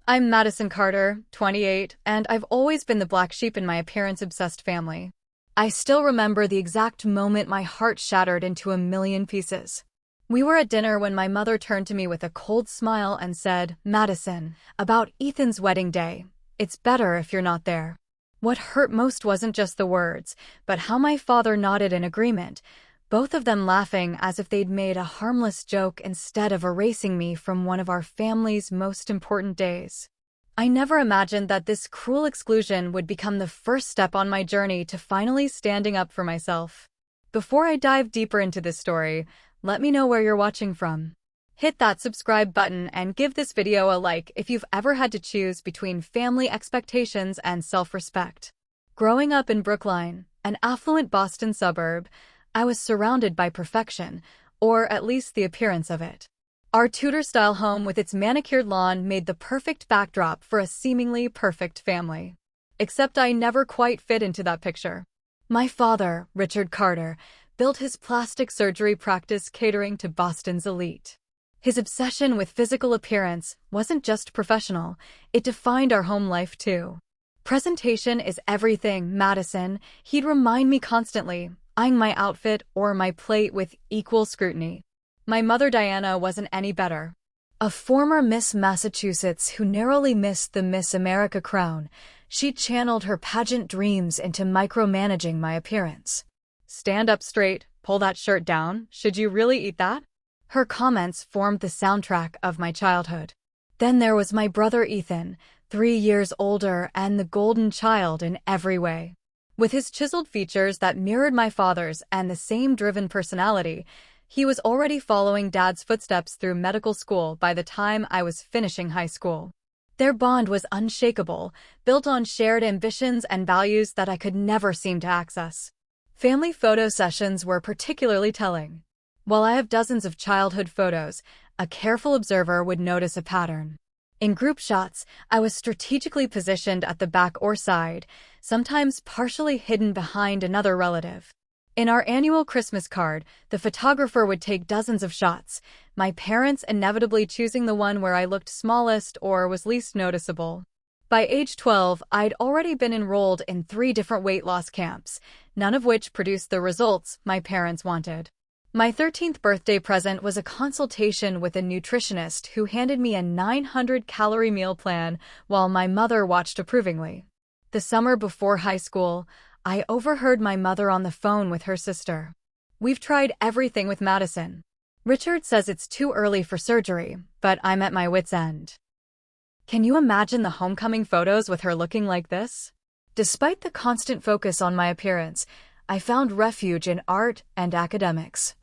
I'm Madison Carter, 28, and I've always been the black sheep in my appearance-obsessed family. I still remember the exact moment my heart shattered into a million pieces. We were at dinner when my mother turned to me with a cold smile and said, "Madison, about Ethan's wedding day. It's better if you're not there." What hurt most wasn't just the words, but how my father nodded in agreement, both of them laughing as if they'd made a harmless joke instead of erasing me from one of our family's most important days. I never imagined that this cruel exclusion would become the first step on my journey to finally standing up for myself. Before I dive deeper into this story, let me know where you're watching from. Hit that subscribe button and give this video a like if you've ever had to choose between family expectations and self-respect. Growing up in Brookline, an affluent Boston suburb, I was surrounded by perfection, or at least the appearance of it. Our Tudor-style home with its manicured lawn made the perfect backdrop for a seemingly perfect family. Except I never quite fit into that picture. My father, Richard Carter, built his plastic surgery practice catering to Boston's elite. His obsession with physical appearance wasn't just professional, it defined our home life too. "Presentation is everything, Madison," he'd remind me constantly, eyeing my outfit or my plate with equal scrutiny. My mother Diana wasn't any better. A former Miss Massachusetts who narrowly missed the Miss America crown, she channeled her pageant dreams into micromanaging my appearance. "Stand up straight, pull that shirt down, should you really eat that?" Her comments formed the soundtrack of my childhood. Then there was my brother Ethan, 3 years older and the golden child in every way. With his chiseled features that mirrored my father's and the same driven personality, he was already following Dad's footsteps through medical school by the time I was finishing high school. Their bond was unshakable, built on shared ambitions and values that I could never seem to access. Family photo sessions were particularly telling. While I have dozens of childhood photos, a careful observer would notice a pattern. In group shots, I was strategically positioned at the back or side, sometimes partially hidden behind another relative. In our annual Christmas card, the photographer would take dozens of shots, my parents inevitably choosing the one where I looked smallest or was least noticeable. By age 12, I'd already been enrolled in 3 different weight loss camps, none of which produced the results my parents wanted. My 13th birthday present was a consultation with a nutritionist who handed me a 900-calorie meal plan while my mother watched approvingly. The summer before high school, I overheard my mother on the phone with her sister. "We've tried everything with Madison. Richard says it's too early for surgery, but I'm at my wit's end." Can you imagine the homecoming photos with her looking like this? Despite the constant focus on my appearance, I found refuge in art and academics.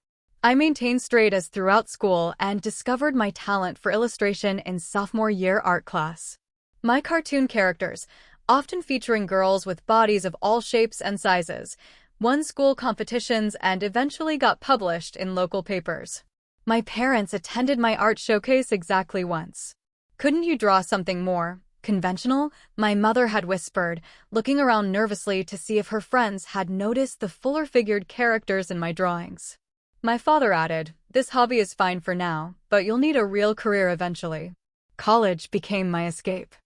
I maintained straight A's throughout school and discovered my talent for illustration in sophomore year art class. My cartoon characters, often featuring girls with bodies of all shapes and sizes, won school competitions and eventually got published in local papers. My parents attended my art showcase exactly once. "Couldn't you draw something more conventional?" my mother had whispered, looking around nervously to see if her friends had noticed the fuller-figured characters in my drawings. My father added, "This hobby is fine for now, but you'll need a real career eventually." College became my escape.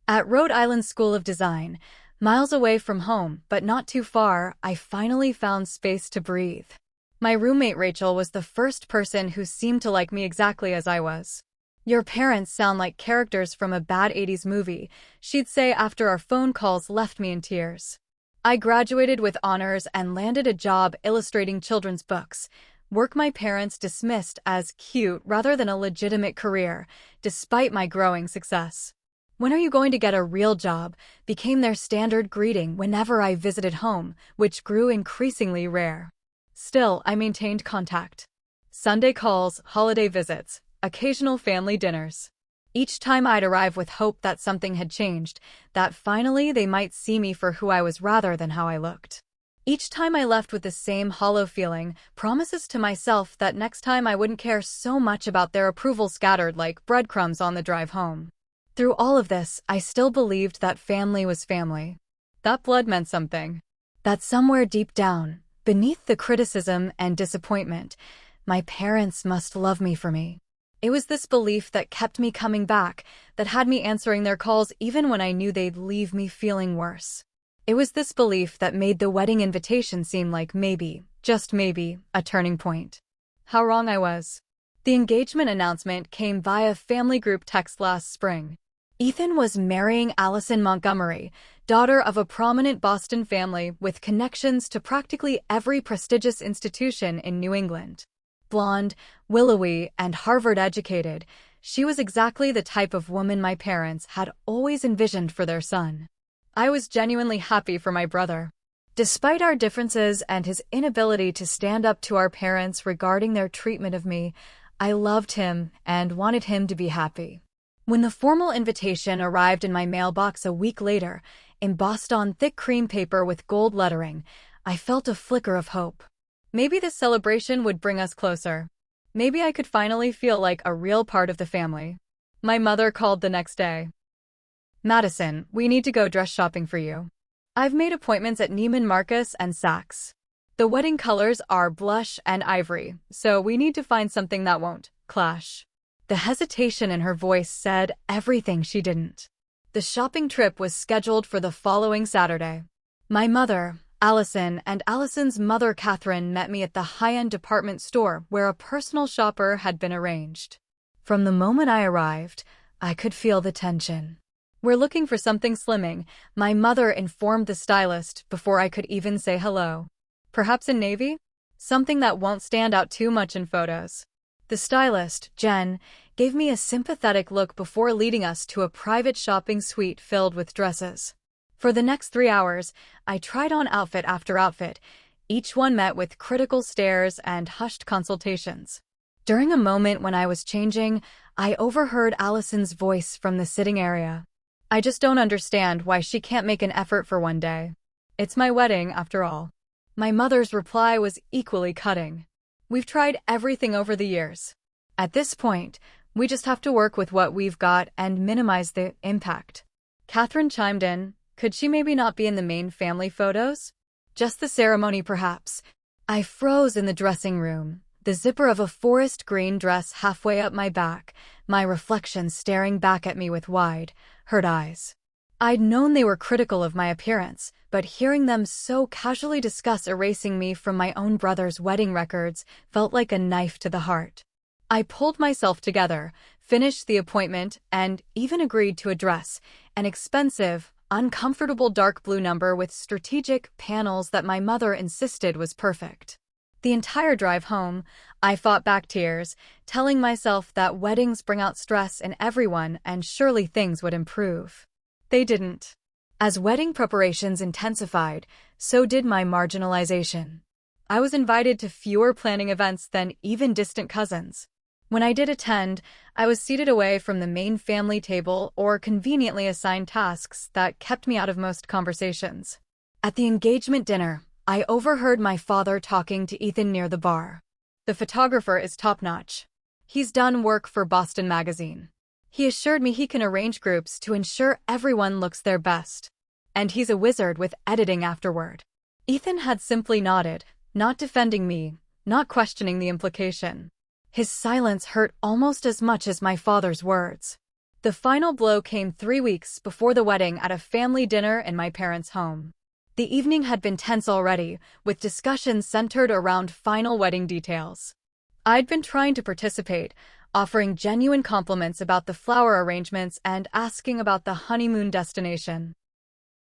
At Rhode Island School of Design, miles away from home but not too far, I finally found space to breathe. My roommate Rachel was the first person who seemed to like me exactly as I was. "Your parents sound like characters from a bad 80s movie," she'd say after our phone calls left me in tears. I graduated with honors and landed a job illustrating children's books, work my parents dismissed as cute rather than a legitimate career, despite my growing success. "When are you going to get a real job?" became their standard greeting whenever I visited home, which grew increasingly rare. Still, I maintained contact. Sunday calls, holiday visits, occasional family dinners. Each time I'd arrive with hope that something had changed, that finally they might see me for who I was rather than how I looked. Each time I left with the same hollow feeling, promises to myself that next time I wouldn't care so much about their approval scattered like breadcrumbs on the drive home. Through all of this, I still believed that family was family. That blood meant something. That somewhere deep down, beneath the criticism and disappointment, my parents must love me for me. It was this belief that kept me coming back, that had me answering their calls even when I knew they'd leave me feeling worse. It was this belief that made the wedding invitation seem like maybe, just maybe, a turning point. How wrong I was. The engagement announcement came via family group text last spring. Ethan was marrying Allison Montgomery, daughter of a prominent Boston family with connections to practically every prestigious institution in New England. Blonde, willowy, and Harvard-educated, she was exactly the type of woman my parents had always envisioned for their son. I was genuinely happy for my brother. Despite our differences and his inability to stand up to our parents regarding their treatment of me, I loved him and wanted him to be happy. When the formal invitation arrived in my mailbox a week later, embossed on thick cream paper with gold lettering, I felt a flicker of hope. Maybe this celebration would bring us closer. Maybe I could finally feel like a real part of the family. My mother called the next day. "Madison, we need to go dress shopping for you. I've made appointments at Neiman Marcus and Saks. The wedding colors are blush and ivory, so we need to find something that won't clash." The hesitation in her voice said everything she didn't. The shopping trip was scheduled for the following Saturday. My mother, Allison, and Allison's mother, Catherine, met me at the high-end department store where a personal shopper had been arranged. From the moment I arrived, I could feel the tension. "We're looking for something slimming," my mother informed the stylist before I could even say hello. "Perhaps in navy? Something that won't stand out too much in photos." The stylist, Jen, gave me a sympathetic look before leading us to a private shopping suite filled with dresses. For the next 3 hours, I tried on outfit after outfit, each one met with critical stares and hushed consultations. During a moment when I was changing, I overheard Allison's voice from the sitting area. "I just don't understand why she can't make an effort for one day. It's my wedding, after all." My mother's reply was equally cutting. "We've tried everything over the years. At this point, we just have to work with what we've got and minimize the impact." Catherine chimed in. "Could she maybe not be in the main family photos? Just the ceremony, perhaps?" I froze in the dressing room, the zipper of a forest green dress halfway up my back, my reflection staring back at me with wide, hurt eyes. I'd known they were critical of my appearance, but hearing them so casually discuss erasing me from my own brother's wedding records felt like a knife to the heart. I pulled myself together, finished the appointment, and even agreed to a dress, an expensive, uncomfortable dark blue number with strategic panels that my mother insisted was perfect. The entire drive home, I fought back tears, telling myself that weddings bring out stress in everyone and surely things would improve. They didn't. As wedding preparations intensified, so did my marginalization. I was invited to fewer planning events than even distant cousins. When I did attend, I was seated away from the main family table or conveniently assigned tasks that kept me out of most conversations. At the engagement dinner, I overheard my father talking to Ethan near the bar. "The photographer is top-notch. He's done work for Boston Magazine. He assured me he can arrange groups to ensure everyone looks their best. And he's a wizard with editing afterward." Ethan had simply nodded, not defending me, not questioning the implication. His silence hurt almost as much as my father's words. The final blow came 3 weeks before the wedding at a family dinner in my parents' home. The evening had been tense already, with discussions centered around final wedding details. I'd been trying to participate, offering genuine compliments about the flower arrangements and asking about the honeymoon destination.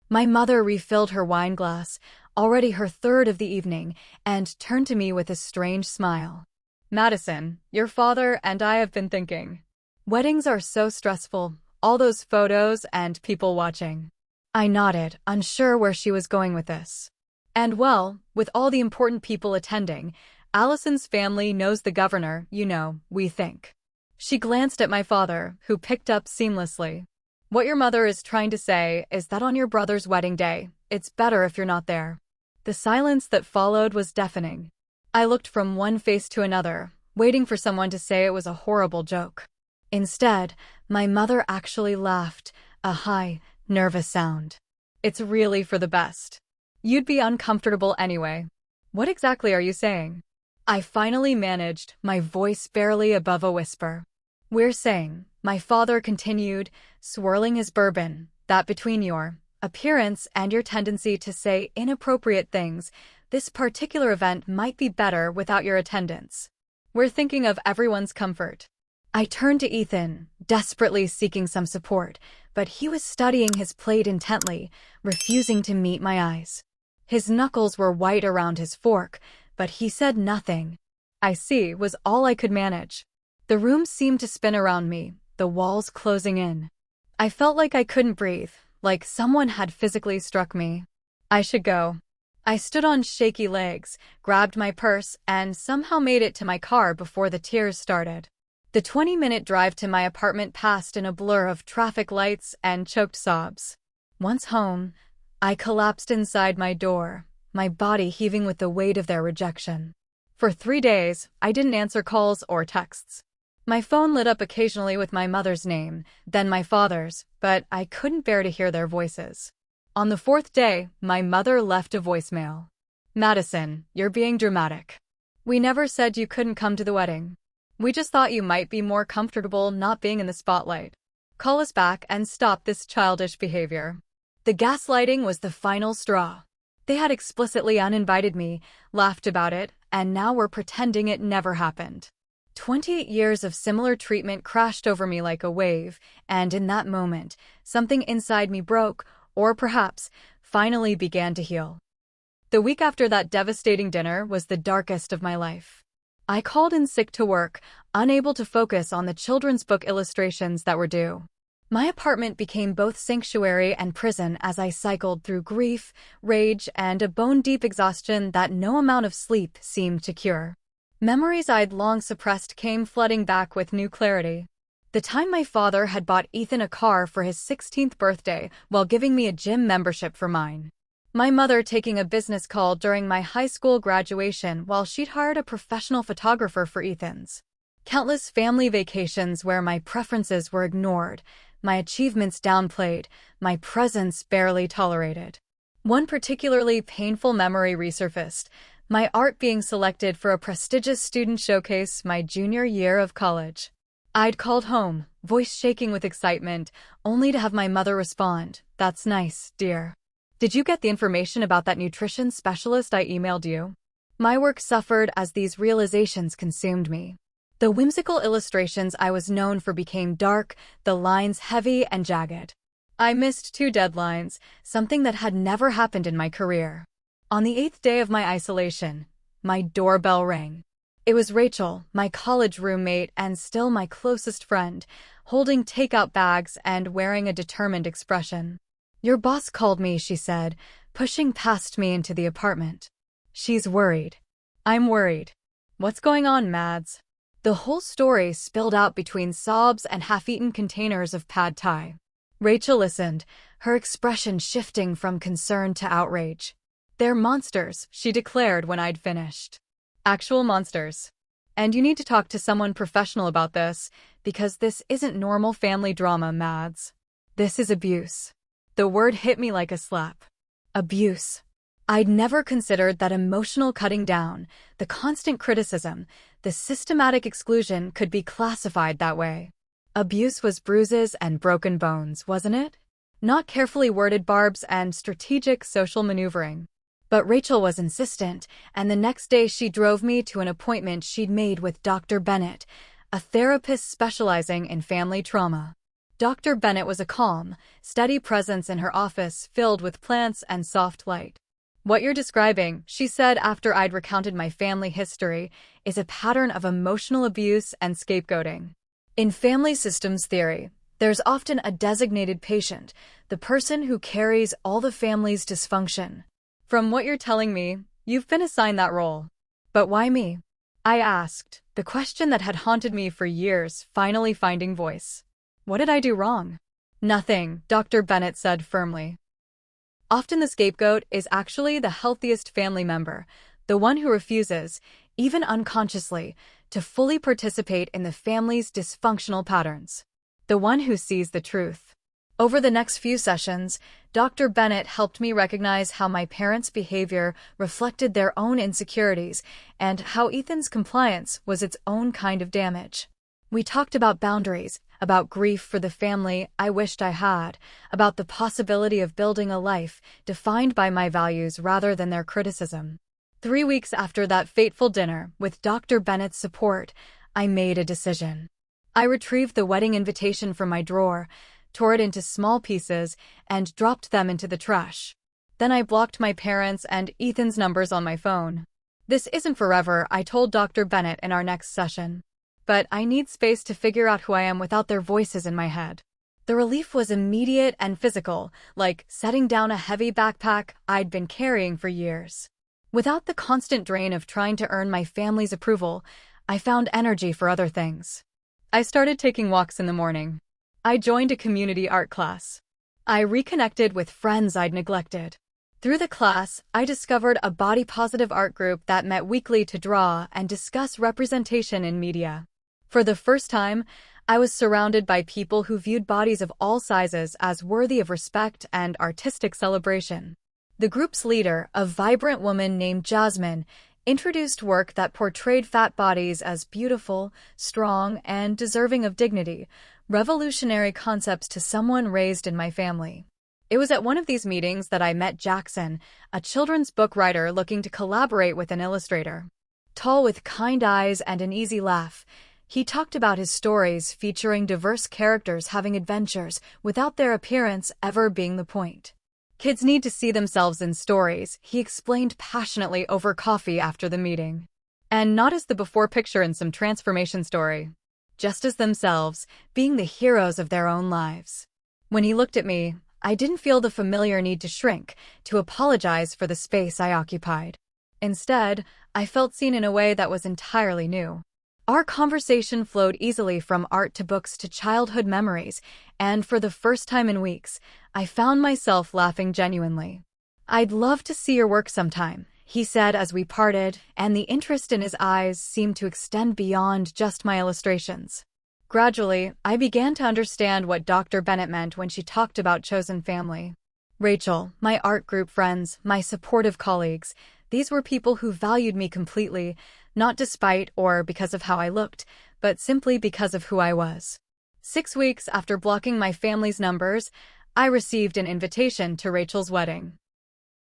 My mother refilled her wine glass, already her third of the evening, and turned to me with a strange smile. "Madison, your father and I have been thinking. Weddings are so stressful, all those photos and people watching." I nodded, unsure where she was going with this. "And well, with all the important people attending, Allison's family knows the governor, we think." She glanced at my father, who picked up seamlessly. "What your mother is trying to say is that on your brother's wedding day, it's better if you're not there." The silence that followed was deafening. I looked from one face to another, waiting for someone to say it was a horrible joke. Instead, my mother actually laughed, a high, nervous sound. "It's really for the best. You'd be uncomfortable anyway." "What exactly are you saying?" I finally managed, my voice barely above a whisper. We're saying, my father continued, swirling his bourbon, that between your appearance and your tendency to say inappropriate things, this particular event might be better without your attendance. We're thinking of everyone's comfort. I turned to Ethan, desperately seeking some support, but he was studying his plate intently, refusing to meet my eyes. His knuckles were white around his fork, but he said nothing. I see, was all I could manage. The room seemed to spin around me, the walls closing in. I felt like I couldn't breathe, like someone had physically struck me. I should go. I stood on shaky legs, grabbed my purse, and somehow made it to my car before the tears started. The 20-minute drive to my apartment passed in a blur of traffic lights and choked sobs. Once home, I collapsed inside my door, my body heaving with the weight of their rejection. For 3 days, I didn't answer calls or texts. My phone lit up occasionally with my mother's name, then my father's, but I couldn't bear to hear their voices. On the 4th day, my mother left a voicemail. Madison, you're being dramatic. We never said you couldn't come to the wedding. We just thought you might be more comfortable not being in the spotlight. Call us back and stop this childish behavior. The gaslighting was the final straw. They had explicitly uninvited me, laughed about it, and now were pretending it never happened. 28 years of similar treatment crashed over me like a wave, and in that moment, something inside me broke, or perhaps, finally began to heal. The week after that devastating dinner was the darkest of my life. I called in sick to work, unable to focus on the children's book illustrations that were due. My apartment became both sanctuary and prison as I cycled through grief, rage, and a bone-deep exhaustion that no amount of sleep seemed to cure. Memories I'd long suppressed came flooding back with new clarity. The time my father had bought Ethan a car for his 16th birthday while giving me a gym membership for mine. My mother taking a business call during my high school graduation while she'd hired a professional photographer for Ethan's. Countless family vacations where my preferences were ignored, my achievements downplayed, my presence barely tolerated. One particularly painful memory resurfaced, my art being selected for a prestigious student showcase my junior year of college. I'd called home, voice shaking with excitement, only to have my mother respond, "That's nice, dear. Did you get the information about that nutrition specialist I emailed you?" My work suffered as these realizations consumed me. The whimsical illustrations I was known for became dark, the lines heavy and jagged. I missed 2 deadlines, something that had never happened in my career. On the 8th day of my isolation, my doorbell rang. It was Rachel, my college roommate and still my closest friend, holding takeout bags and wearing a determined expression. "Your boss called me," she said, pushing past me into the apartment. "She's worried." "I'm worried." "What's going on, Mads?" The whole story spilled out between sobs and half-eaten containers of pad thai. Rachel listened, her expression shifting from concern to outrage. "They're monsters," she declared when I'd finished. "Actual monsters. And you need to talk to someone professional about this, because this isn't normal family drama, Mads. This is abuse." The word hit me like a slap. Abuse. I'd never considered that emotional cutting down, the constant criticism, the systematic exclusion could be classified that way. Abuse was bruises and broken bones, wasn't it? Not carefully worded barbs and strategic social maneuvering. But Rachel was insistent, and the next day she drove me to an appointment she'd made with Dr. Bennett, a therapist specializing in family trauma. Dr. Bennett was a calm, steady presence in her office filled with plants and soft light. "What you're describing," she said after I'd recounted my family history, "is a pattern of emotional abuse and scapegoating. In family systems theory, there's often a designated patient, the person who carries all the family's dysfunction. From what you're telling me, you've been assigned that role. But why me?" I asked, the question that had haunted me for years finally finding voice. "What did I do wrong?" "Nothing," Dr. Bennett said firmly. Often the scapegoat is actually the healthiest family member, the one who refuses, even unconsciously, to fully participate in the family's dysfunctional patterns. The one who sees the truth. Over the next few sessions, Dr. Bennett helped me recognize how my parents' behavior reflected their own insecurities and how Ethan's compliance was its own kind of damage. We talked about boundaries, about grief for the family I wished I had, about the possibility of building a life defined by my values rather than their criticism. 3 weeks after that fateful dinner, with Dr. Bennett's support, I made a decision. I retrieved the wedding invitation from my drawer, tore it into small pieces, and dropped them into the trash. Then I blocked my parents' and Ethan's numbers on my phone. This isn't forever, I told Dr. Bennett in our next session. But I need space to figure out who I am without their voices in my head. The relief was immediate and physical, like setting down a heavy backpack I'd been carrying for years. Without the constant drain of trying to earn my family's approval, I found energy for other things. I started taking walks in the morning. I joined a community art class. I reconnected with friends I'd neglected. Through the class, I discovered a body-positive art group that met weekly to draw and discuss representation in media. For the first time, I was surrounded by people who viewed bodies of all sizes as worthy of respect and artistic celebration. The group's leader, a vibrant woman named Jasmine, introduced work that portrayed fat bodies as beautiful, strong, and deserving of dignity, revolutionary concepts to someone raised in my family. It was at one of these meetings that I met Jackson, a children's book writer looking to collaborate with an illustrator. Tall with kind eyes and an easy laugh, he talked about his stories featuring diverse characters having adventures without their appearance ever being the point. Kids need to see themselves in stories, he explained passionately over coffee after the meeting. And not as the before picture in some transformation story. Just as themselves, being the heroes of their own lives. When he looked at me, I didn't feel the familiar need to shrink, to apologize for the space I occupied. Instead, I felt seen in a way that was entirely new. Our conversation flowed easily from art to books to childhood memories, and for the first time in weeks, I found myself laughing genuinely. "I'd love to see your work sometime," he said as we parted, and the interest in his eyes seemed to extend beyond just my illustrations. Gradually, I began to understand what Dr. Bennett meant when she talked about chosen family. Rachel, my art group friends, my supportive colleagues, these were people who valued me completely, not despite or because of how I looked, but simply because of who I was. 6 weeks after blocking my family's numbers, I received an invitation to Rachel's wedding.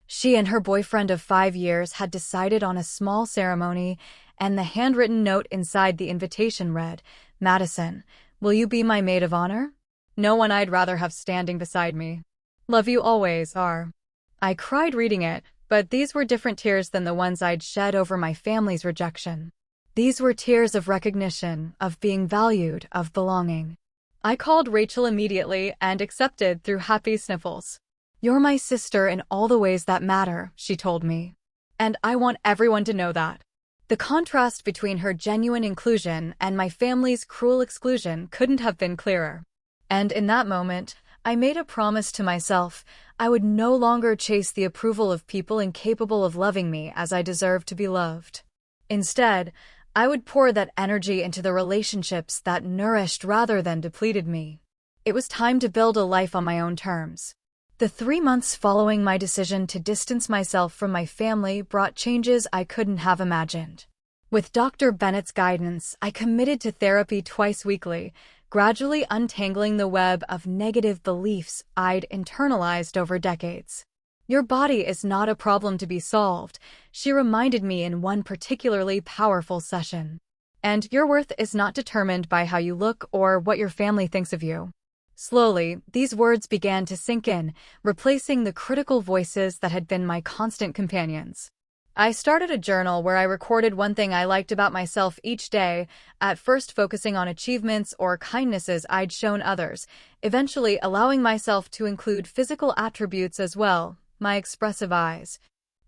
She and her boyfriend of 5 years had decided on a small ceremony, and the handwritten note inside the invitation read, "Madison, will you be my maid of honor? No one I'd rather have standing beside me. Love you always, R." I cried reading it, but these were different tears than the ones I'd shed over my family's rejection. These were tears of recognition, of being valued, of belonging. I called Rachel immediately and accepted through happy sniffles. "You're my sister in all the ways that matter," she told me. "And I want everyone to know that." The contrast between her genuine inclusion and my family's cruel exclusion couldn't have been clearer. And in that moment, I made a promise to myself. I would no longer chase the approval of people incapable of loving me as I deserved to be loved. Instead, I would pour that energy into the relationships that nourished rather than depleted me. It was time to build a life on my own terms. The 3 months following my decision to distance myself from my family brought changes I couldn't have imagined. With Dr. Bennett's guidance, I committed to therapy twice weekly, gradually untangling the web of negative beliefs I'd internalized over decades. "Your body is not a problem to be solved," she reminded me in one particularly powerful session. "And your worth is not determined by how you look or what your family thinks of you." Slowly, these words began to sink in, replacing the critical voices that had been my constant companions. I started a journal where I recorded one thing I liked about myself each day, at first focusing on achievements or kindnesses I'd shown others, eventually allowing myself to include physical attributes as well, my expressive eyes,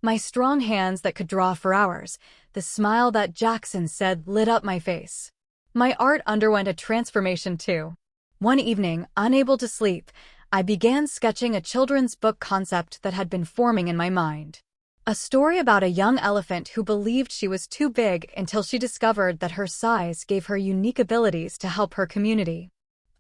my strong hands that could draw for hours, the smile that Jackson said lit up my face. My art underwent a transformation too. One evening, unable to sleep, I began sketching a children's book concept that had been forming in my mind. A story about a young elephant who believed she was too big until she discovered that her size gave her unique abilities to help her community.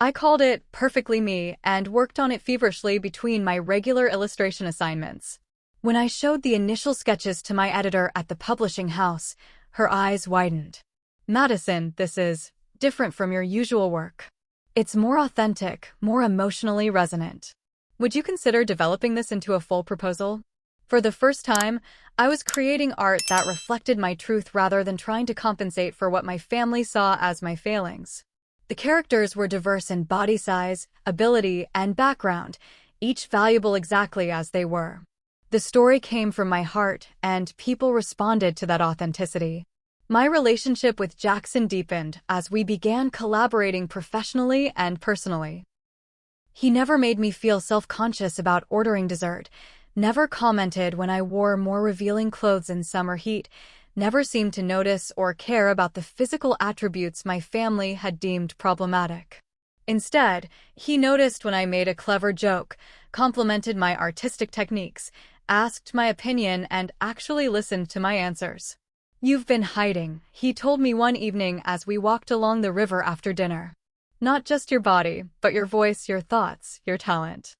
I called it Perfectly Me and worked on it feverishly between my regular illustration assignments. When I showed the initial sketches to my editor at the publishing house, her eyes widened. "Madison, this is different from your usual work. It's more authentic, more emotionally resonant. Would you consider developing this into a full proposal? For the first time, I was creating art that reflected my truth rather than trying to compensate for what my family saw as my failings. The characters were diverse in body size, ability, and background, each valuable exactly as they were. The story came from my heart, and people responded to that authenticity. My relationship with Jackson deepened as we began collaborating professionally and personally. He never made me feel self-conscious about ordering dessert, never commented when I wore more revealing clothes in summer heat, never seemed to notice or care about the physical attributes my family had deemed problematic. Instead, he noticed when I made a clever joke, complimented my artistic techniques, asked my opinion, and actually listened to my answers. "You've been hiding," he told me one evening as we walked along the river after dinner. "Not just your body, but your voice, your thoughts, your talent."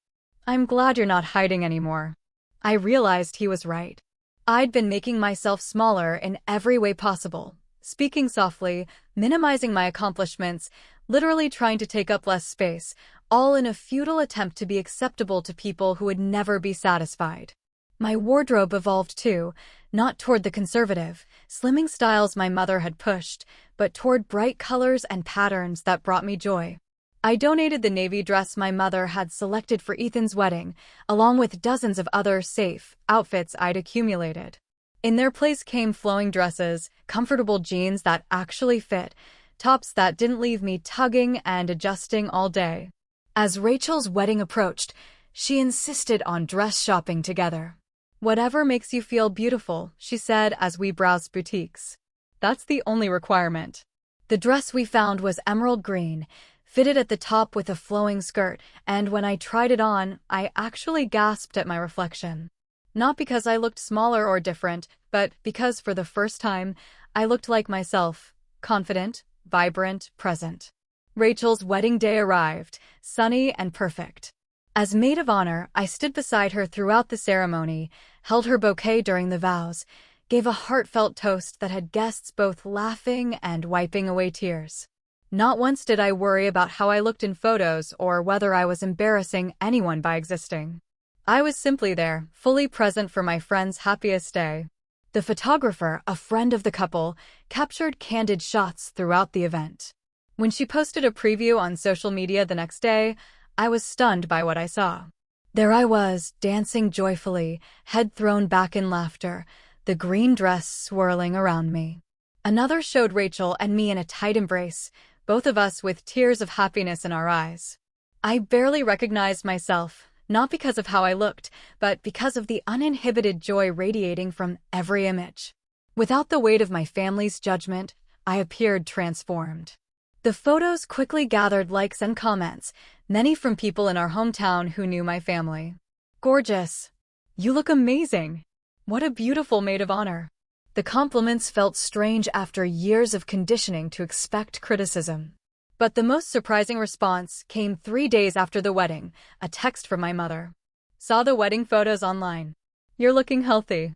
I'm glad you're not hiding anymore. I realized he was right. I'd been making myself smaller in every way possible, speaking softly, minimizing my accomplishments, literally trying to take up less space, all in a futile attempt to be acceptable to people who would never be satisfied. My wardrobe evolved too, not toward the conservative, slimming styles my mother had pushed, but toward bright colors and patterns that brought me joy. I donated the navy dress my mother had selected for Ethan's wedding, along with dozens of other safe outfits I'd accumulated. In their place came flowing dresses, comfortable jeans that actually fit, tops that didn't leave me tugging and adjusting all day. As Rachel's wedding approached, she insisted on dress shopping together. "Whatever makes you feel beautiful," she said as we browsed boutiques. "That's the only requirement." The dress we found was emerald green, fitted at the top with a flowing skirt, and when I tried it on, I actually gasped at my reflection. Not because I looked smaller or different, but because for the first time, I looked like myself, confident, vibrant, present. Rachel's wedding day arrived, sunny and perfect. As maid of honor, I stood beside her throughout the ceremony, held her bouquet during the vows, gave a heartfelt toast that had guests both laughing and wiping away tears. Not once did I worry about how I looked in photos or whether I was embarrassing anyone by existing. I was simply there, fully present for my friend's happiest day. The photographer, a friend of the couple, captured candid shots throughout the event. When she posted a preview on social media the next day, I was stunned by what I saw. There I was, dancing joyfully, head thrown back in laughter, the green dress swirling around me. Another showed Rachel and me in a tight embrace, both of us with tears of happiness in our eyes. I barely recognized myself, not because of how I looked, but because of the uninhibited joy radiating from every image. Without the weight of my family's judgment, I appeared transformed. The photos quickly gathered likes and comments, many from people in our hometown who knew my family. "Gorgeous. You look amazing. What a beautiful maid of honor." The compliments felt strange after years of conditioning to expect criticism. But the most surprising response came 3 days after the wedding, a text from my mother. "Saw the wedding photos online. You're looking healthy.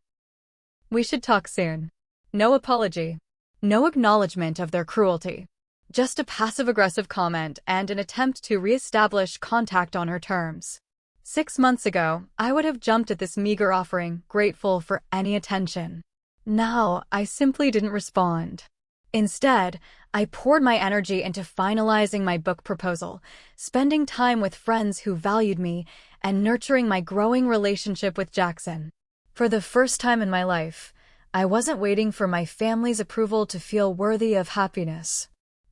We should talk soon." No apology. No acknowledgement of their cruelty. Just a passive-aggressive comment and an attempt to re-establish contact on her terms. 6 months ago, I would have jumped at this meager offering, grateful for any attention. Now, I simply didn't respond. Instead, I poured my energy into finalizing my book proposal, spending time with friends who valued me, and nurturing my growing relationship with Jackson. For the first time in my life, I wasn't waiting for my family's approval to feel worthy of happiness.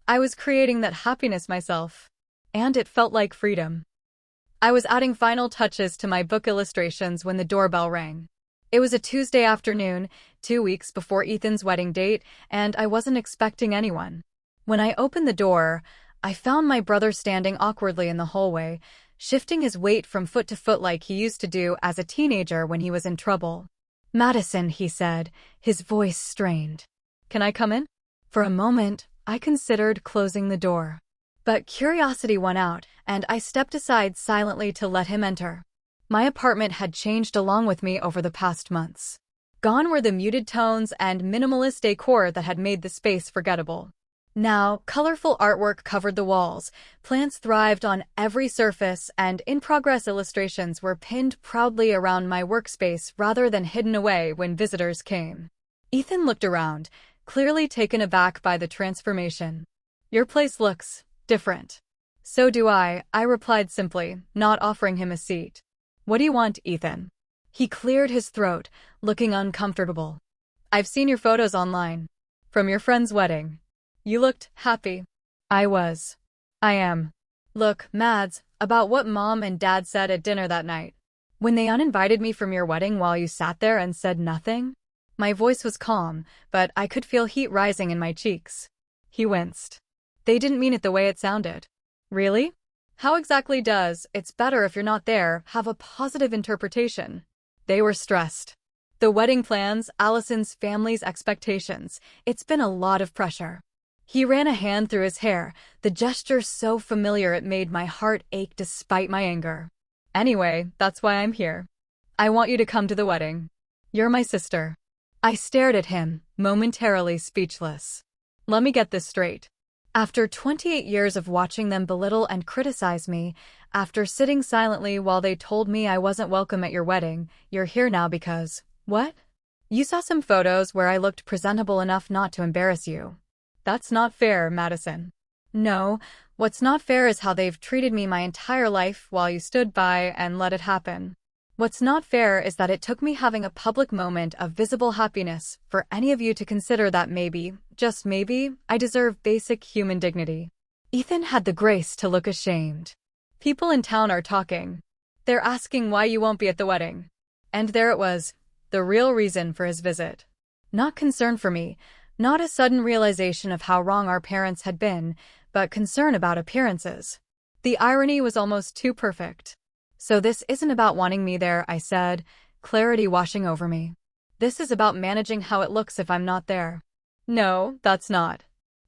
I was creating that happiness myself, and it felt like freedom. I was adding final touches to my book illustrations when the doorbell rang. It was a Tuesday afternoon, 2 weeks before Ethan's wedding date, and I wasn't expecting anyone. When I opened the door, I found my brother standing awkwardly in the hallway, shifting his weight from foot to foot like he used to do as a teenager when he was in trouble. "Madison," he said, his voice strained. "Can I come in?" For a moment, I considered closing the door. But curiosity won out, and I stepped aside silently to let him enter. My apartment had changed along with me over the past months. Gone were the muted tones and minimalist decor that had made the space forgettable. Now, colorful artwork covered the walls, plants thrived on every surface, and in-progress illustrations were pinned proudly around my workspace rather than hidden away when visitors came. Ethan looked around, clearly taken aback by the transformation. "Your place looks different." "So do I replied simply, not offering him a seat. "What do you want, Ethan?" He cleared his throat, looking uncomfortable. "I've seen your photos online. From your friend's wedding. You looked happy." "I was. I am." "Look, Mads, about what Mom and Dad said at dinner that night. When they uninvited me from your wedding while you sat there and said nothing?" My voice was calm, but I could feel heat rising in my cheeks. He winced. "They didn't mean it the way it sounded." "Really? How exactly does 'it's better if you're not there' have a positive interpretation?" "They were stressed. The wedding plans, Allison's family's expectations. It's been a lot of pressure." He ran a hand through his hair, the gesture so familiar it made my heart ache despite my anger. "Anyway, that's why I'm here. I want you to come to the wedding. You're my sister." I stared at him, momentarily speechless. "Let me get this straight. After 28 years of watching them belittle and criticize me, after sitting silently while they told me I wasn't welcome at your wedding, you're here now because, what? You saw some photos where I looked presentable enough not to embarrass you. That's not fair, Madison." "No, what's not fair is how they've treated me my entire life while you stood by and let it happen. What's not fair is that it took me having a public moment of visible happiness for any of you to consider that maybe, just maybe, I deserve basic human dignity." Ethan had the grace to look ashamed. "People in town are talking. They're asking why you won't be at the wedding." And there it was, the real reason for his visit. Not concern for me, not a sudden realization of how wrong our parents had been, but concern about appearances. The irony was almost too perfect. "So this isn't about wanting me there," I said, clarity washing over me. "This is about managing how it looks if I'm not there." "No, that's not.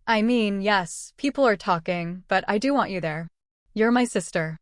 I mean, yes, people are talking, but I do want you there. You're my sister."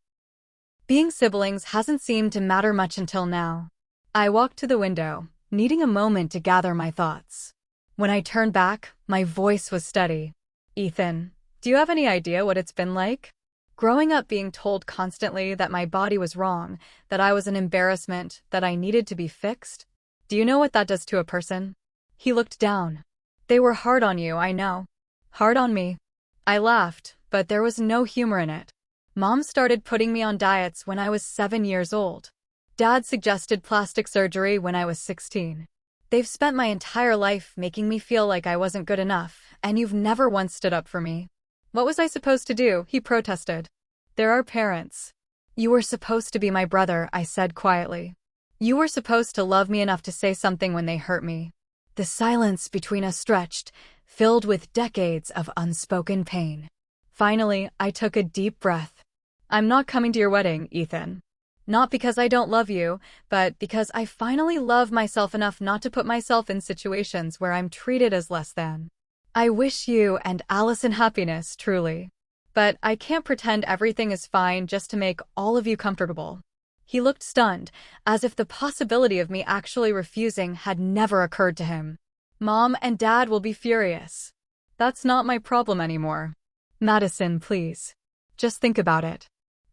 Being siblings hasn't seemed to matter much until now. I walked to the window, needing a moment to gather my thoughts. When I turned back, my voice was steady. "Ethan, do you have any idea what it's been like? Growing up being told constantly that my body was wrong, that I was an embarrassment, that I needed to be fixed? Do you know what that does to a person?" He looked down. "They were hard on you, I know." "Hard on me?" I laughed, but there was no humor in it. Mom started putting me on diets when I was 7 years old. Dad suggested plastic surgery when I was 16. They've spent my entire life making me feel like I wasn't good enough, and you've never once stood up for me. "What was I supposed to do?" he protested. "They're our parents." "You were supposed to be my brother," I said quietly. "You were supposed to love me enough to say something when they hurt me." The silence between us stretched, filled with decades of unspoken pain. Finally, I took a deep breath. "I'm not coming to your wedding, Ethan. Not because I don't love you, but because I finally love myself enough not to put myself in situations where I'm treated as less than. I wish you and Allison happiness, truly. But I can't pretend everything is fine just to make all of you comfortable." He looked stunned, as if the possibility of me actually refusing had never occurred to him. "Mom and Dad will be furious. That's not my problem anymore." "Madison, please. Just think about it."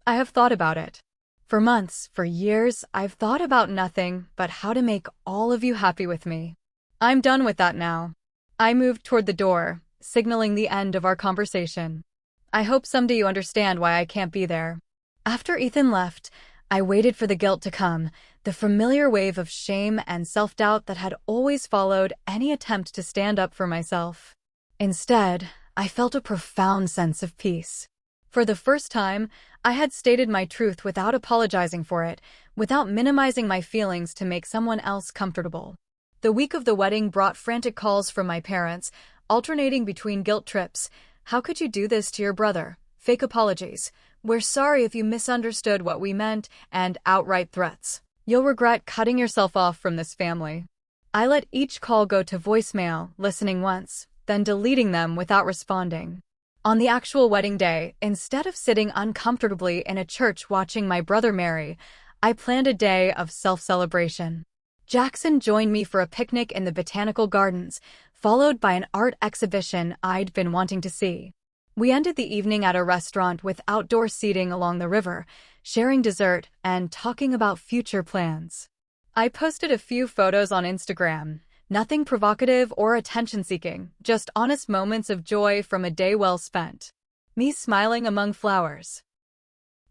I have thought about it. For months, for years, I've thought about nothing but how to make all of you happy with me. I'm done with that now. I moved toward the door, signaling the end of our conversation. "I hope someday you understand why I can't be there." After Ethan left, I waited for the guilt to come, the familiar wave of shame and self-doubt that had always followed any attempt to stand up for myself. Instead, I felt a profound sense of peace. For the first time, I had stated my truth without apologizing for it, without minimizing my feelings to make someone else comfortable. The week of the wedding brought frantic calls from my parents, alternating between guilt trips. "How could you do this to your brother?" Fake apologies. "We're sorry if you misunderstood what we meant," and outright threats. "You'll regret cutting yourself off from this family." I let each call go to voicemail, listening once, then deleting them without responding. On the actual wedding day, instead of sitting uncomfortably in a church watching my brother marry, I planned a day of self-celebration. Jackson joined me for a picnic in the botanical gardens, followed by an art exhibition I'd been wanting to see. We ended the evening at a restaurant with outdoor seating along the river, sharing dessert and talking about future plans. I posted a few photos on Instagram, nothing provocative or attention-seeking, just honest moments of joy from a day well spent. Me smiling among flowers.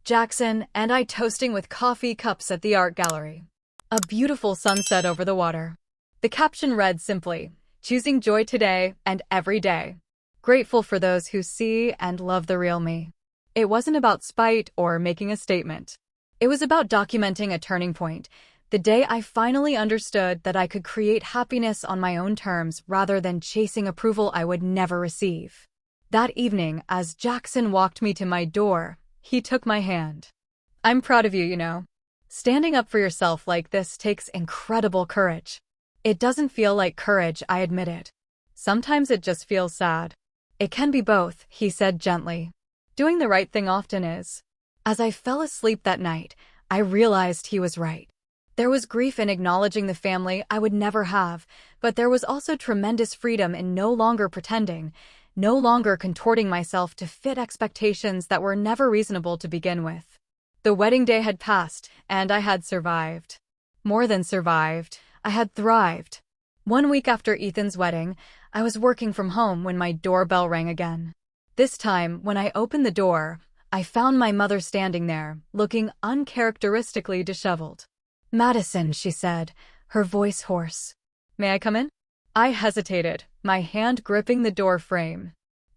Jackson and I toasting with coffee cups at the art gallery. A beautiful sunset over the water. The caption read simply, "Choosing joy today and every day. Grateful for those who see and love the real me." It wasn't about spite or making a statement. It was about documenting a turning point, the day I finally understood that I could create happiness on my own terms rather than chasing approval I would never receive. That evening, as Jackson walked me to my door, he took my hand. "I'm proud of you, you know. Standing up for yourself like this takes incredible courage." "It doesn't feel like courage," I admitted. "Sometimes it just feels sad." "It can be both," he said gently. "Doing the right thing often is." As I fell asleep that night, I realized he was right. There was grief in acknowledging the family I would never have, but there was also tremendous freedom in no longer pretending, no longer contorting myself to fit expectations that were never reasonable to begin with. The wedding day had passed, and I had survived. More than survived, I had thrived. 1 week after Ethan's wedding, I was working from home when my doorbell rang again. This time, when I opened the door, I found my mother standing there, looking uncharacteristically disheveled. "Madison," she said, her voice hoarse. "May I come in?" I hesitated, my hand gripping the door frame.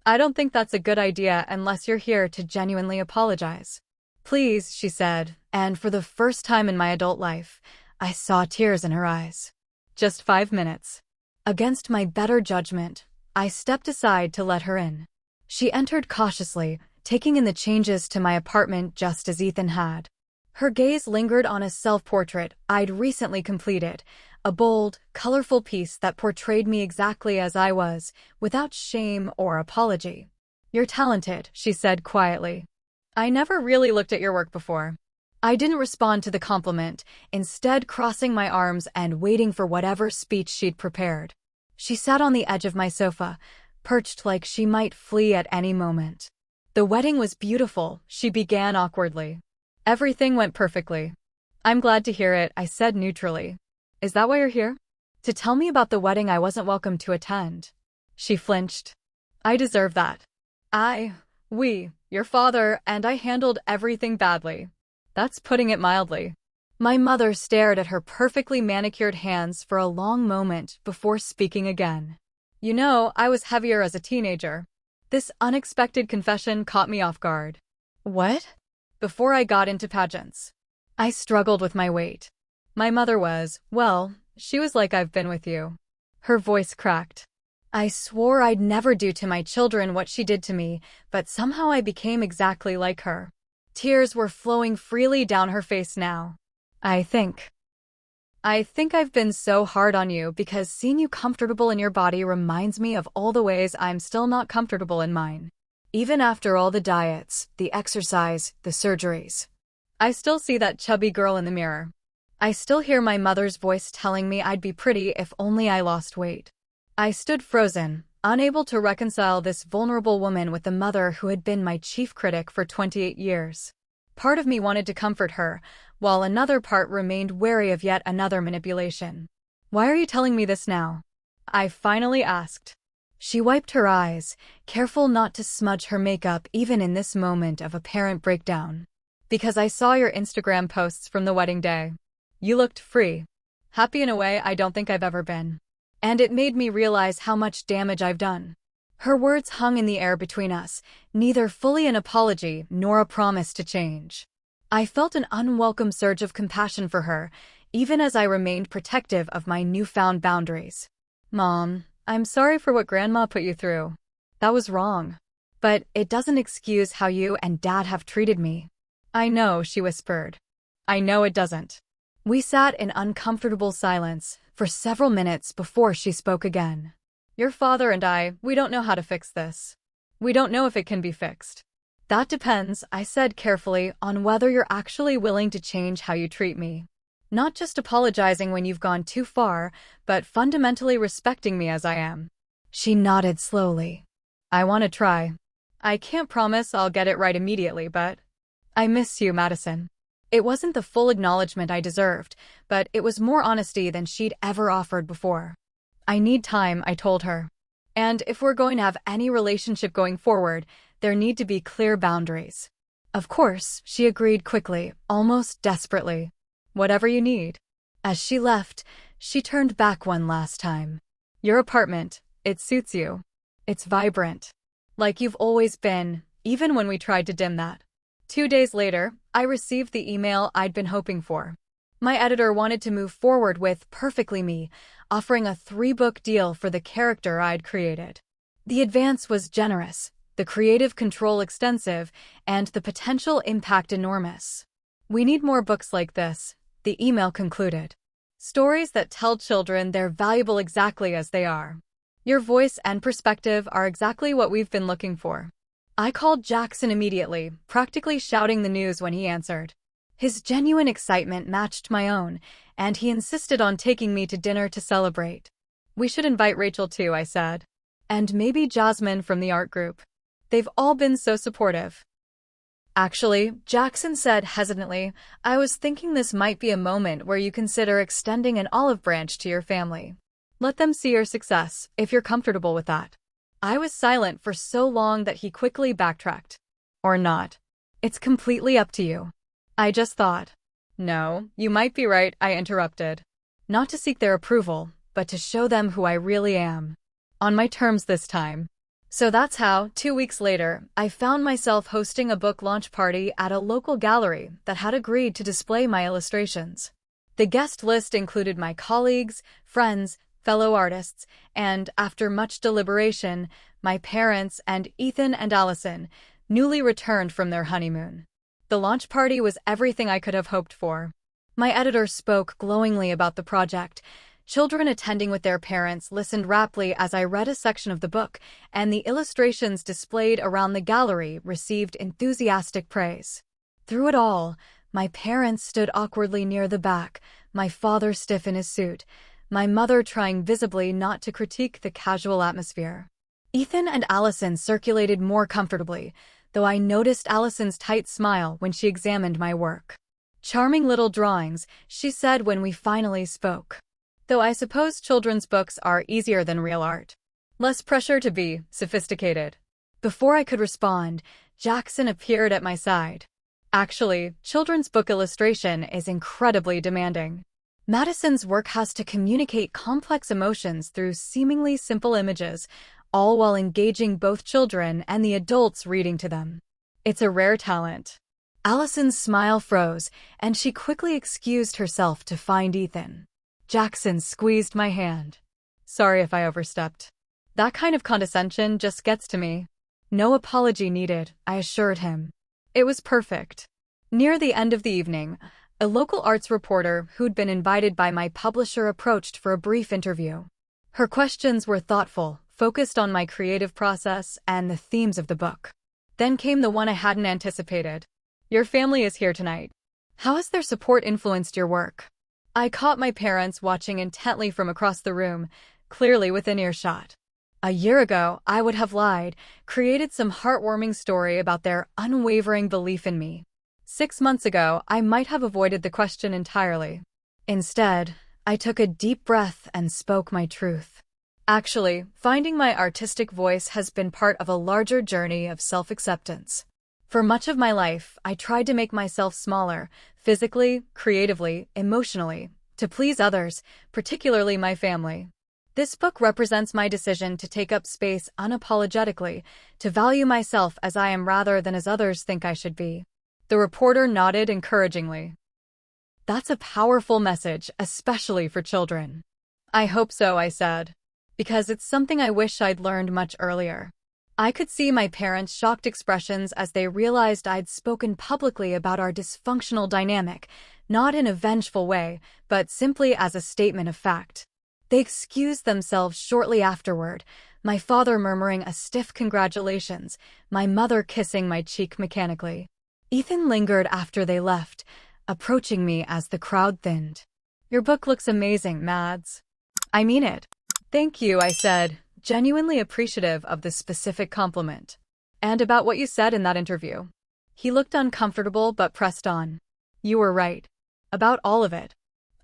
"I don't think that's a good idea unless you're here to genuinely apologize." "Please," she said, and for the first time in my adult life, I saw tears in her eyes. "Just 5 minutes." Against my better judgment, I stepped aside to let her in. She entered cautiously, taking in the changes to my apartment just as Ethan had. Her gaze lingered on a self-portrait I'd recently completed, a bold, colorful piece that portrayed me exactly as I was, without shame or apology. "You're talented," she said quietly. "I never really looked at your work before." I didn't respond to the compliment, instead crossing my arms and waiting for whatever speech she'd prepared. She sat on the edge of my sofa, perched like she might flee at any moment. "The wedding was beautiful," she began awkwardly. "Everything went perfectly." "I'm glad to hear it," I said neutrally. "Is that why you're here? To tell me about the wedding I wasn't welcome to attend?" She flinched. "I deserve that. Your father and I handled everything badly. That's putting it mildly." My mother stared at her perfectly manicured hands for a long moment before speaking again. "You know, I was heavier as a teenager." This unexpected confession caught me off guard. "What?" "Before I got into pageants. I struggled with my weight. My mother was, well, she was like I've been with you." Her voice cracked. "I swore I'd never do to my children what she did to me, but somehow I became exactly like her." Tears were flowing freely down her face now. I think I've been so hard on you because seeing you comfortable in your body reminds me of all the ways I'm still not comfortable in mine. Even after all the diets, the exercise, the surgeries. I still see that chubby girl in the mirror. I still hear my mother's voice telling me I'd be pretty if only I lost weight." I stood frozen, unable to reconcile this vulnerable woman with the mother who had been my chief critic for 28 years. Part of me wanted to comfort her, while another part remained wary of yet another manipulation. "Why are you telling me this now?" I finally asked. She wiped her eyes, careful not to smudge her makeup even in this moment of apparent breakdown. "Because I saw your Instagram posts from the wedding day. You looked free. Happy in a way I don't think I've ever been. And it made me realize how much damage I've done." Her words hung in the air between us, neither fully an apology nor a promise to change. I felt an unwelcome surge of compassion for her, even as I remained protective of my newfound boundaries. "Mom, I'm sorry for what Grandma put you through. That was wrong. But it doesn't excuse how you and Dad have treated me." "I know," she whispered. "I know it doesn't." We sat in uncomfortable silence for several minutes before she spoke again. "Your father and we don't know how to fix this. We don't know if it can be fixed." "That depends," I said carefully, "on whether you're actually willing to change how you treat me. Not just apologizing when you've gone too far, but fundamentally respecting me as I am." She nodded slowly. I want to try. I can't promise I'll get it right immediately, but I miss you, Madison. It wasn't the full acknowledgement I deserved, but it was more honesty than she'd ever offered before. I need time, I told her. And if we're going to have any relationship going forward, there need to be clear boundaries. Of course, she agreed quickly, almost desperately. Whatever you need. As she left, she turned back one last time. Your apartment, it suits you. It's vibrant. Like you've always been, even when we tried to dim that. 2 days later, I received the email I'd been hoping for. My editor wanted to move forward with Perfectly Me, offering a 3-book deal for the character I'd created. The advance was generous, the creative control extensive, and the potential impact enormous. We need more books like this, the email concluded. Stories that tell children they're valuable exactly as they are. Your voice and perspective are exactly what we've been looking for. I called Jackson immediately, practically shouting the news when he answered. His genuine excitement matched my own, and he insisted on taking me to dinner to celebrate. We should invite Rachel too, I said. And maybe Jasmine from the art group. They've all been so supportive. Actually, Jackson said hesitantly, I was thinking this might be a moment where you consider extending an olive branch to your family. Let them see your success, if you're comfortable with that. I was silent for so long that he quickly backtracked. Or not. It's completely up to you. I just thought. No, you might be right, I interrupted. Not to seek their approval, but to show them who I really am. On my terms this time. So that's how, 2 weeks later, I found myself hosting a book launch party at a local gallery that had agreed to display my illustrations. The guest list included my colleagues, friends, fellow artists, and, after much deliberation, my parents and Ethan and Allison, newly returned from their honeymoon. The launch party was everything I could have hoped for. My editor spoke glowingly about the project. Children attending with their parents listened raptly as I read a section of the book, and the illustrations displayed around the gallery received enthusiastic praise. Through it all, my parents stood awkwardly near the back, my father stiff in his suit, my mother trying visibly not to critique the casual atmosphere. Ethan and Allison circulated more comfortably, though I noticed Allison's tight smile when she examined my work. Charming little drawings, she said when we finally spoke. Though I suppose children's books are easier than real art. Less pressure to be sophisticated. Before I could respond, Jackson appeared at my side. Actually, children's book illustration is incredibly demanding. Madison's work has to communicate complex emotions through seemingly simple images, all while engaging both children and the adults reading to them. It's a rare talent. Allison's smile froze, and she quickly excused herself to find Ethan. Jackson squeezed my hand. Sorry if I overstepped. That kind of condescension just gets to me. No apology needed, I assured him. It was perfect. Near the end of the evening, a local arts reporter who'd been invited by my publisher approached for a brief interview. Her questions were thoughtful, focused on my creative process and the themes of the book. Then came the one I hadn't anticipated. Your family is here tonight. How has their support influenced your work? I caught my parents watching intently from across the room, clearly within earshot. A year ago, I would have lied, created some heartwarming story about their unwavering belief in me. 6 months ago, I might have avoided the question entirely. Instead, I took a deep breath and spoke my truth. Actually, finding my artistic voice has been part of a larger journey of self-acceptance. For much of my life, I tried to make myself smaller, physically, creatively, emotionally, to please others, particularly my family. This book represents my decision to take up space unapologetically, to value myself as I am rather than as others think I should be. The reporter nodded encouragingly. That's a powerful message, especially for children. I hope so, I said, because it's something I wish I'd learned much earlier. I could see my parents' shocked expressions as they realized I'd spoken publicly about our dysfunctional dynamic, not in a vengeful way, but simply as a statement of fact. They excused themselves shortly afterward, my father murmuring a stiff congratulations, my mother kissing my cheek mechanically. Ethan lingered after they left, approaching me as the crowd thinned. Your book looks amazing, Mads. I mean it. Thank you, I said, genuinely appreciative of the specific compliment. And about what you said in that interview. He looked uncomfortable but pressed on. You were right. About all of it.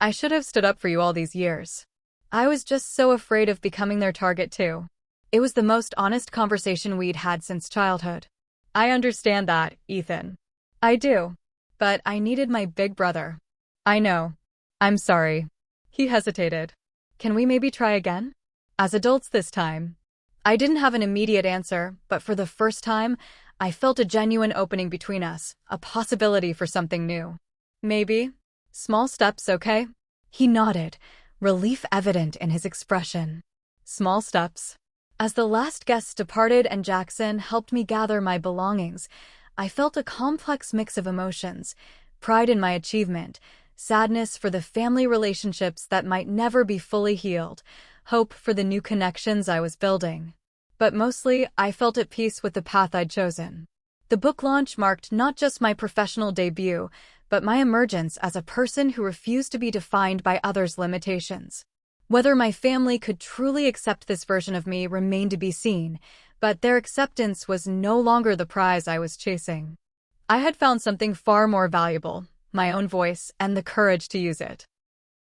I should have stood up for you all these years. I was just so afraid of becoming their target too. It was the most honest conversation we'd had since childhood. I understand that, Ethan. I do. But I needed my big brother. I know. I'm sorry. He hesitated. Can we maybe try again? As adults this time. I didn't have an immediate answer, but for the first time, I felt a genuine opening between us, a possibility for something new. Maybe. Small steps, okay? He nodded, relief evident in his expression. Small steps. As the last guests departed and Jackson helped me gather my belongings, I felt a complex mix of emotions: pride in my achievement, sadness for the family relationships that might never be fully healed, hope for the new connections I was building. But mostly, I felt at peace with the path I'd chosen. The book launch marked not just my professional debut, but my emergence as a person who refused to be defined by others' limitations. Whether my family could truly accept this version of me remained to be seen, but their acceptance was no longer the prize I was chasing. I had found something far more valuable: my own voice and the courage to use it.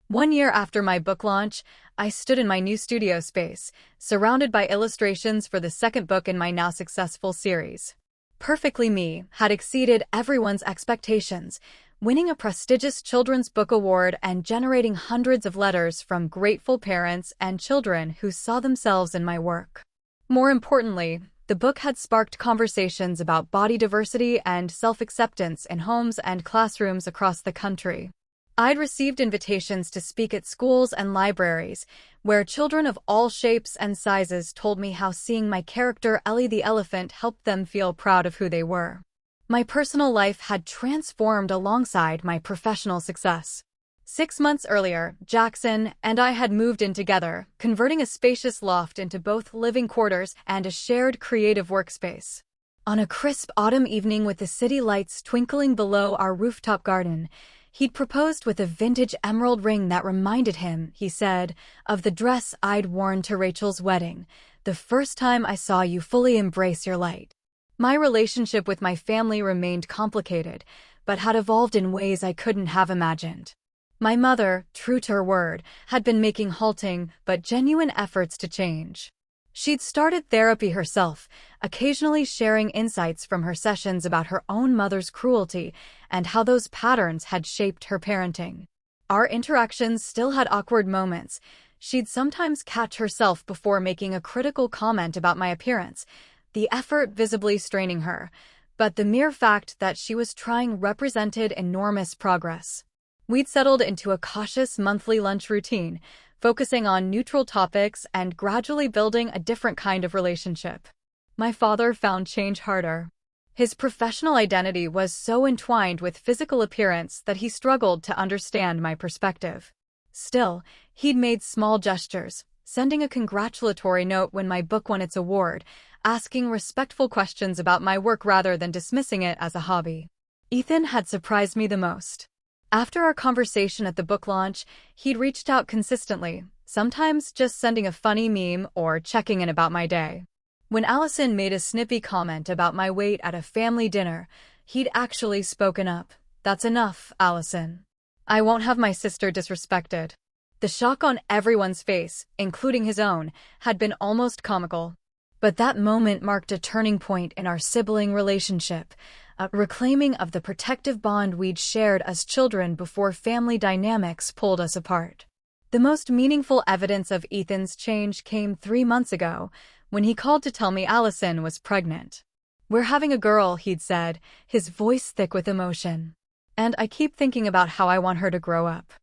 1 year after my book launch, I stood in my new studio space, surrounded by illustrations for the second book in my now successful series. Perfectly Me had exceeded everyone's expectations, winning a prestigious children's book award and generating hundreds of letters from grateful parents and children who saw themselves in my work. More importantly, the book had sparked conversations about body diversity and self-acceptance in homes and classrooms across the country. I'd received invitations to speak at schools and libraries, where children of all shapes and sizes told me how seeing my character Ellie the elephant helped them feel proud of who they were. My personal life had transformed alongside my professional success. 6 months earlier, Jackson and I had moved in together, converting a spacious loft into both living quarters and a shared creative workspace. On a crisp autumn evening with the city lights twinkling below our rooftop garden, he'd proposed with a vintage emerald ring that reminded him, he said, of the dress I'd worn to Rachel's wedding, the first time I saw you fully embrace your light. My relationship with my family remained complicated, but had evolved in ways I couldn't have imagined. My mother, true to her word, had been making halting but genuine efforts to change. She'd started therapy herself, occasionally sharing insights from her sessions about her own mother's cruelty and how those patterns had shaped her parenting. Our interactions still had awkward moments. She'd sometimes catch herself before making a critical comment about my appearance, the effort visibly straining her, but the mere fact that she was trying represented enormous progress. We'd settled into a cautious monthly lunch routine, focusing on neutral topics and gradually building a different kind of relationship. My father found change harder. His professional identity was so entwined with physical appearance that he struggled to understand my perspective. Still, he'd made small gestures, sending a congratulatory note when my book won its award, asking respectful questions about my work rather than dismissing it as a hobby. Ethan had surprised me the most. After our conversation at the book launch, he'd reached out consistently, sometimes just sending a funny meme or checking in about my day. When Allison made a snippy comment about my weight at a family dinner, he'd actually spoken up. That's enough, Allison. I won't have my sister disrespected. The shock on everyone's face, including his own, had been almost comical. But that moment marked a turning point in our sibling relationship, a reclaiming of the protective bond we'd shared as children before family dynamics pulled us apart. The most meaningful evidence of Ethan's change came 3 months ago, when he called to tell me Allison was pregnant. We're having a girl, he'd said, his voice thick with emotion. And I keep thinking about how I want her to grow up.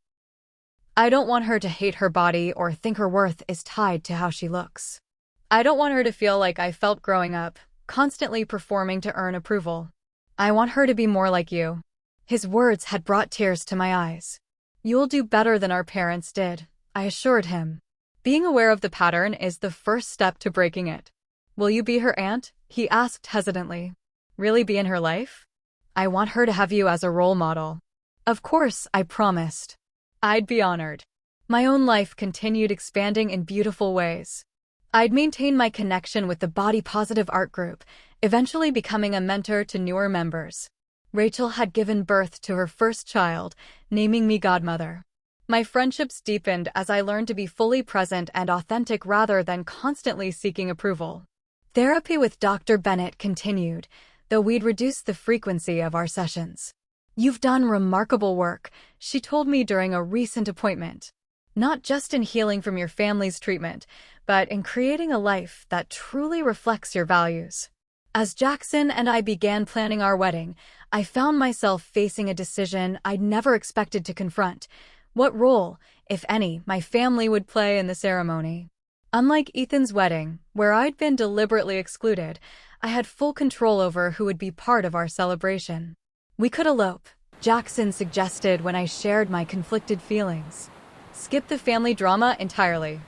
I don't want her to hate her body or think her worth is tied to how she looks. I don't want her to feel like I felt growing up, constantly performing to earn approval. I want her to be more like you. His words had brought tears to my eyes. You'll do better than our parents did, I assured him. Being aware of the pattern is the first step to breaking it. Will you be her aunt? He asked hesitantly. Really be in her life? I want her to have you as a role model. Of course, I promised. I'd be honored. My own life continued expanding in beautiful ways. I'd maintain my connection with the body positive art group, eventually becoming a mentor to newer members. Rachel had given birth to her first child, naming me godmother. My friendships deepened as I learned to be fully present and authentic rather than constantly seeking approval. Therapy with Dr. Bennett continued, though we'd reduced the frequency of our sessions. "You've done remarkable work," she told me during a recent appointment. "Not just in healing from your family's treatment, but in creating a life that truly reflects your values." As Jackson and I began planning our wedding, I found myself facing a decision I'd never expected to confront: what role, if any, my family would play in the ceremony. Unlike Ethan's wedding, where I'd been deliberately excluded, I had full control over who would be part of our celebration. "We could elope," Jackson suggested when I shared my conflicted feelings. "Skip the family drama entirely."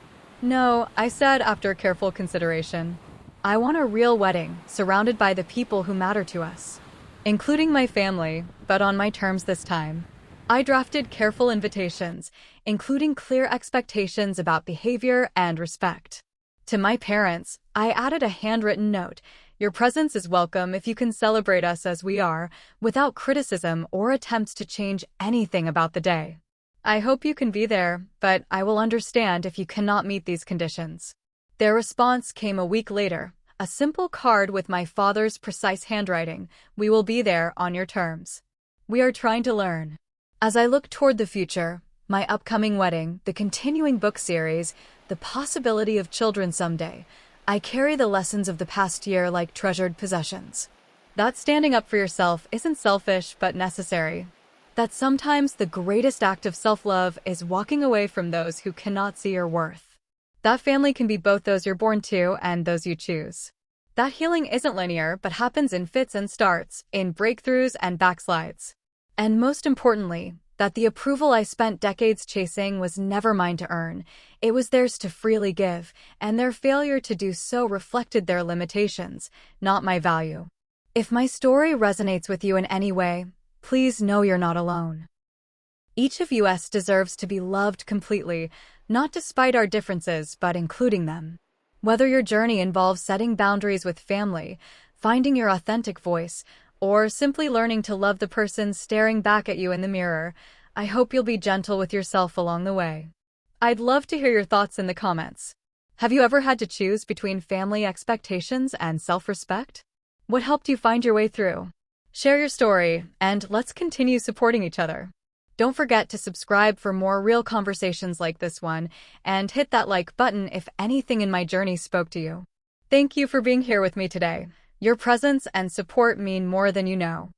"No," I said after careful consideration. "I want a real wedding, surrounded by the people who matter to us, including my family, but on my terms this time." I drafted careful invitations, including clear expectations about behavior and respect. To my parents, I added a handwritten note: "Your presence is welcome if you can celebrate us as we are, without criticism or attempts to change anything about the day. I hope you can be there, but I will understand if you cannot meet these conditions." Their response came a week later, a simple card with my father's precise handwriting: "We will be there on your terms. We are trying to learn." As I look toward the future, my upcoming wedding, the continuing book series, the possibility of children someday, I carry the lessons of the past year like treasured possessions. That standing up for yourself isn't selfish but necessary. That sometimes the greatest act of self-love is walking away from those who cannot see your worth. That family can be both those you're born to and those you choose. That healing isn't linear but happens in fits and starts, in breakthroughs and backslides. And most importantly, that the approval I spent decades chasing was never mine to earn. It was theirs to freely give, and their failure to do so reflected their limitations, not my value. If my story resonates with you in any way, please know you're not alone. Each of us deserves to be loved completely, not despite our differences, but including them. Whether your journey involves setting boundaries with family, finding your authentic voice, or simply learning to love the person staring back at you in the mirror, I hope you'll be gentle with yourself along the way. I'd love to hear your thoughts in the comments. Have you ever had to choose between family expectations and self-respect? What helped you find your way through? Share your story, and let's continue supporting each other. Don't forget to subscribe for more real conversations like this one, and hit that like button if anything in my journey spoke to you. Thank you for being here with me today. Your presence and support mean more than you know.